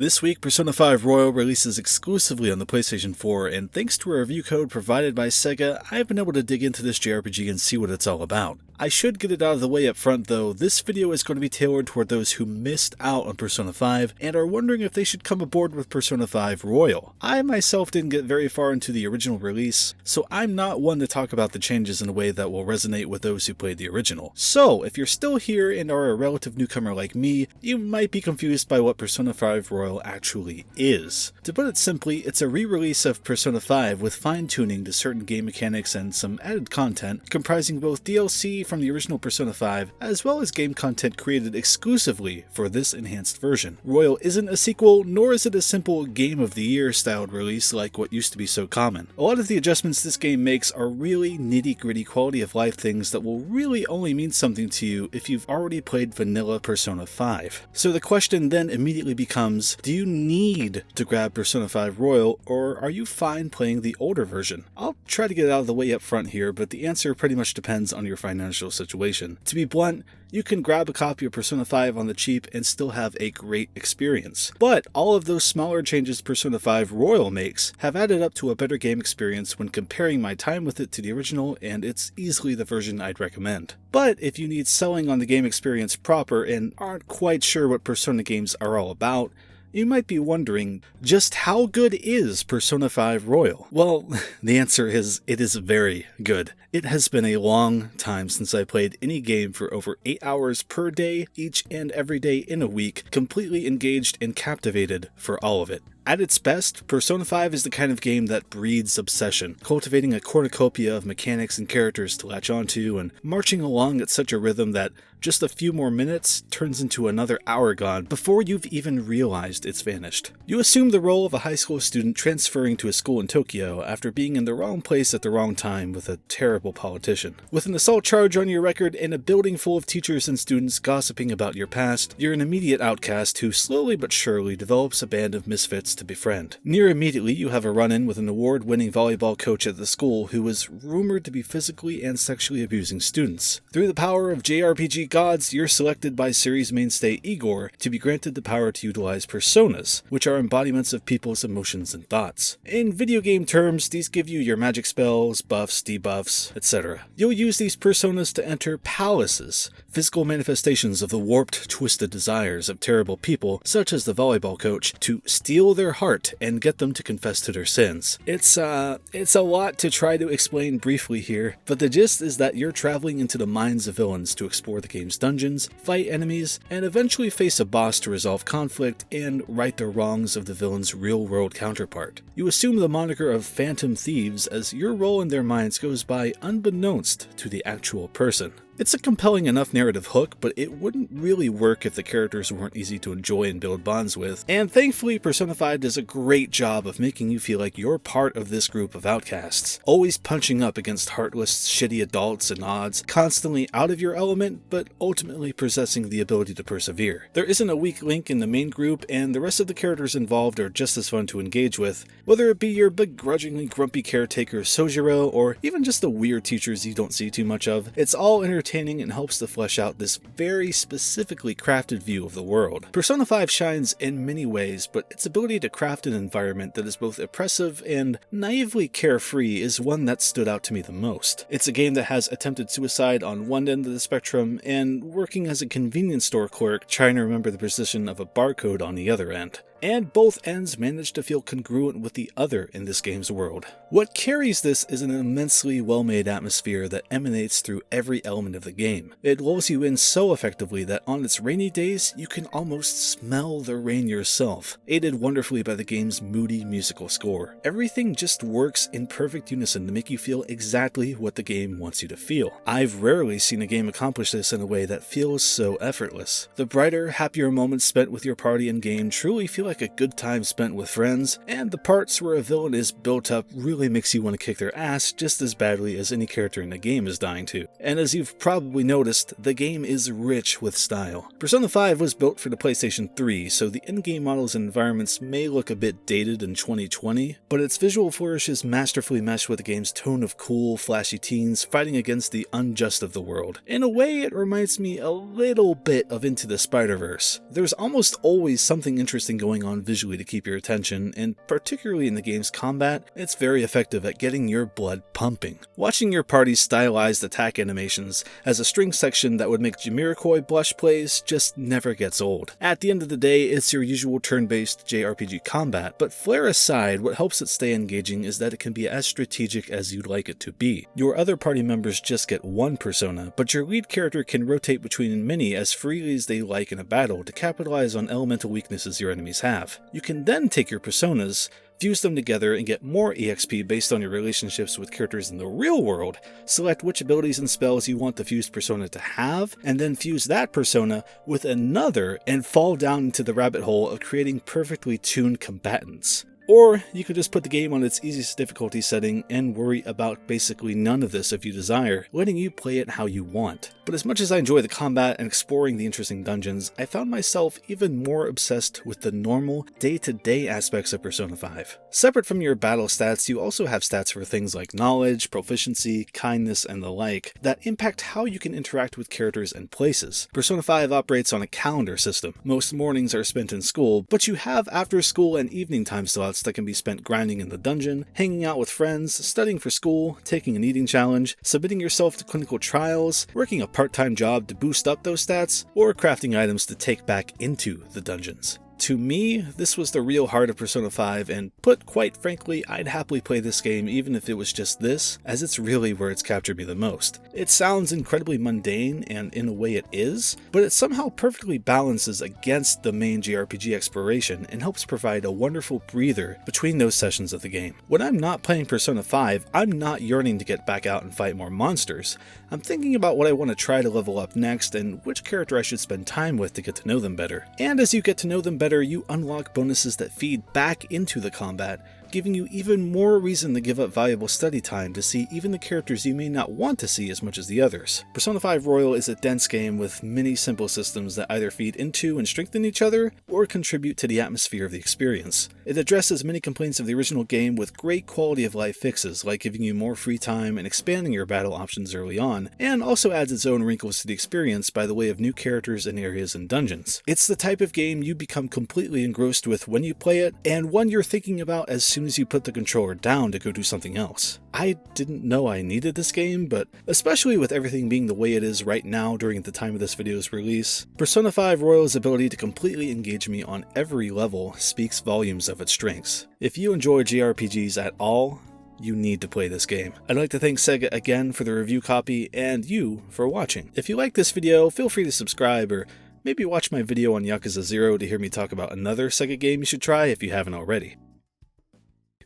This week, Persona 5 Royal releases exclusively on the PlayStation 4, and thanks to a review code provided by Sega, I've been able to dig into this JRPG and see what it's all about. I should get it out of the way up front though, this video is going to be tailored toward those who missed out on Persona 5 and are wondering if they should come aboard with Persona 5 Royal. I myself didn't get very far into the original release, so I'm not one to talk about the changes in a way that will resonate with those who played the original. So, if you're still here and are a relative newcomer like me, you might be confused by what Persona 5 Royal actually is. To put it simply, it's a re-release of Persona 5 with fine-tuning to certain game mechanics and some added content, comprising both DLC from the original Persona 5, as well as game content created exclusively for this enhanced version. Royal isn't a sequel, nor is it a simple Game of the Year styled release like what used to be so common. A lot of the adjustments this game makes are really nitty-gritty quality of life things that will really only mean something to you if you've already played vanilla Persona 5. So the question then immediately becomes, do you need to grab Persona 5 Royal, or are you fine playing the older version? I'll try to get it out of the way up front here, but the answer pretty much depends on your financial situation. To be blunt, you can grab a copy of Persona 5 on the cheap and still have a great experience. But all of those smaller changes Persona 5 Royal makes have added up to a better game experience when comparing my time with it to the original, and it's easily the version I'd recommend. But if you need selling on the game experience proper and aren't quite sure what Persona games are all about, you might be wondering, just how good is Persona 5 Royal? Well, the answer is, it is very good. It has been a long time since I played any game for over 8 hours per day, each and every day in a week, completely engaged and captivated for all of it. At its best, Persona 5 is the kind of game that breeds obsession, cultivating a cornucopia of mechanics and characters to latch onto, and marching along at such a rhythm that just a few more minutes turns into another hour gone before you've even realized it's vanished. You assume the role of a high school student transferring to a school in Tokyo after being in the wrong place at the wrong time with a terrible politician. With an assault charge on your record and a building full of teachers and students gossiping about your past, you're an immediate outcast who slowly but surely develops a band of misfits to befriend. Near immediately, you have a run-in with an award-winning volleyball coach at the school who is rumored to be physically and sexually abusing students. Through the power of JRPG gods, you're selected by series mainstay Igor to be granted the power to utilize personas, which are embodiments of people's emotions and thoughts. In video game terms, these give you your magic spells, buffs, debuffs, etc. You'll use these personas to enter palaces, physical manifestations of the warped, twisted desires of terrible people, such as the volleyball coach, to steal their heart and get them to confess to their sins. It's a lot to try to explain briefly here, but the gist is that you're traveling into the minds of villains to explore the game's dungeons, fight enemies, and eventually face a boss to resolve conflict and right the wrongs of the villain's real-world counterpart. You assume the moniker of Phantom Thieves as your role in their minds goes by unbeknownst to the actual person. It's a compelling enough narrative hook, but it wouldn't really work if the characters weren't easy to enjoy and build bonds with, and thankfully Persona 5 does a great job of making you feel like you're part of this group of outcasts, always punching up against heartless, shitty adults and odds, constantly out of your element, but ultimately possessing the ability to persevere. There isn't a weak link in the main group, and the rest of the characters involved are just as fun to engage with, whether it be your begrudgingly grumpy caretaker Sojiro, or even just the weird teachers you don't see too much of. It's all entertaining and helps to flesh out this very specifically crafted view of the world. Persona 5 shines in many ways, but its ability to craft an environment that is both oppressive and naively carefree is one that stood out to me the most. It's a game that has attempted suicide on one end of the spectrum and working as a convenience store clerk trying to remember the precision of a barcode on the other end. And both ends manage to feel congruent with the other in this game's world. What carries this is an immensely well-made atmosphere that emanates through every element of the game. It lulls you in so effectively that on its rainy days, you can almost smell the rain yourself, aided wonderfully by the game's moody musical score. Everything just works in perfect unison to make you feel exactly what the game wants you to feel. I've rarely seen a game accomplish this in a way that feels so effortless. The brighter, happier moments spent with your party in game truly feel like a good time spent with friends, and the parts where a villain is built up really makes you want to kick their ass just as badly as any character in the game is dying to. And as you've probably noticed, the game is rich with style. Persona 5 was built for the PlayStation 3, so the in-game models and environments may look a bit dated in 2020, but its visual flourishes masterfully mesh with the game's tone of cool, flashy teens fighting against the unjust of the world. In a way, it reminds me a little bit of Into the Spider-Verse. There's almost always something interesting going going on visually to keep your attention, and particularly in the game's combat, it's very effective at getting your blood pumping. Watching your party's stylized attack animations as a string section that would make Jamiroquai blush plays just never gets old. At the end of the day, it's your usual turn-based JRPG combat, but flair aside, what helps it stay engaging is that it can be as strategic as you'd like it to be. Your other party members just get one persona, but your lead character can rotate between many as freely as they like in a battle to capitalize on elemental weaknesses your enemies have. You can then take your personas, fuse them together, and get more EXP based on your relationships with characters in the real world, select which abilities and spells you want the fused persona to have, and then fuse that persona with another and fall down into the rabbit hole of creating perfectly tuned combatants. Or you could just put the game on its easiest difficulty setting and worry about basically none of this if you desire, letting you play it how you want. But as much as I enjoy the combat and exploring the interesting dungeons, I found myself even more obsessed with the normal, day-to-day aspects of Persona 5. Separate from your battle stats, you also have stats for things like knowledge, proficiency, kindness, and the like that impact how you can interact with characters and places. Persona 5 operates on a calendar system. Most mornings are spent in school, but you have after-school and evening time slots that can be spent grinding in the dungeon, hanging out with friends, studying for school, taking an eating challenge, submitting yourself to clinical trials, working a part-time job to boost up those stats, or crafting items to take back into the dungeons. To me, this was the real heart of Persona 5, and put quite frankly, I'd happily play this game even if it was just this, as it's really where it's captured me the most. It sounds incredibly mundane, and in a way it is, but it somehow perfectly balances against the main JRPG exploration and helps provide a wonderful breather between those sessions of the game. When I'm not playing Persona 5, I'm not yearning to get back out and fight more monsters. I'm thinking about what I want to try to level up next and which character I should spend time with to get to know them better. And as you get to know them better, you unlock bonuses that feed back into the combat, giving you even more reason to give up valuable study time to see even the characters you may not want to see as much as the others. Persona 5 Royal is a dense game with many simple systems that either feed into and strengthen each other, or contribute to the atmosphere of the experience. It addresses many complaints of the original game with great quality of life fixes, like giving you more free time and expanding your battle options early on, and also adds its own wrinkles to the experience by the way of new characters and areas and dungeons. It's the type of game you become completely engrossed with when you play it, and one you're thinking about as soon as you put the controller down to go do something else. I didn't know I needed this game, but especially with everything being the way it is right now during the time of this video's release, Persona 5 Royal's ability to completely engage me on every level speaks volumes of its strengths. If you enjoy JRPGs at all, you need to play this game. I'd like to thank Sega again for the review copy, and you for watching. If you like this video, feel free to subscribe, or maybe watch my video on Yakuza 0 to hear me talk about another Sega game you should try if you haven't already.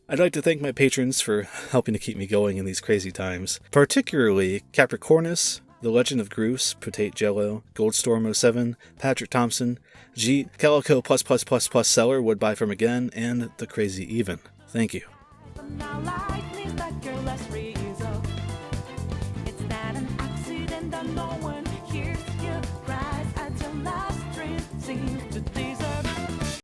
I'd like to thank my patrons for helping to keep me going in these crazy times, particularly Capricornus, The Legend of Groose, Potate Jello, Goldstorm07, Patrick Thompson, Jeet, Calico++++ Seller would buy from again, and The Crazy Even. Thank you. It's not an accident, I know.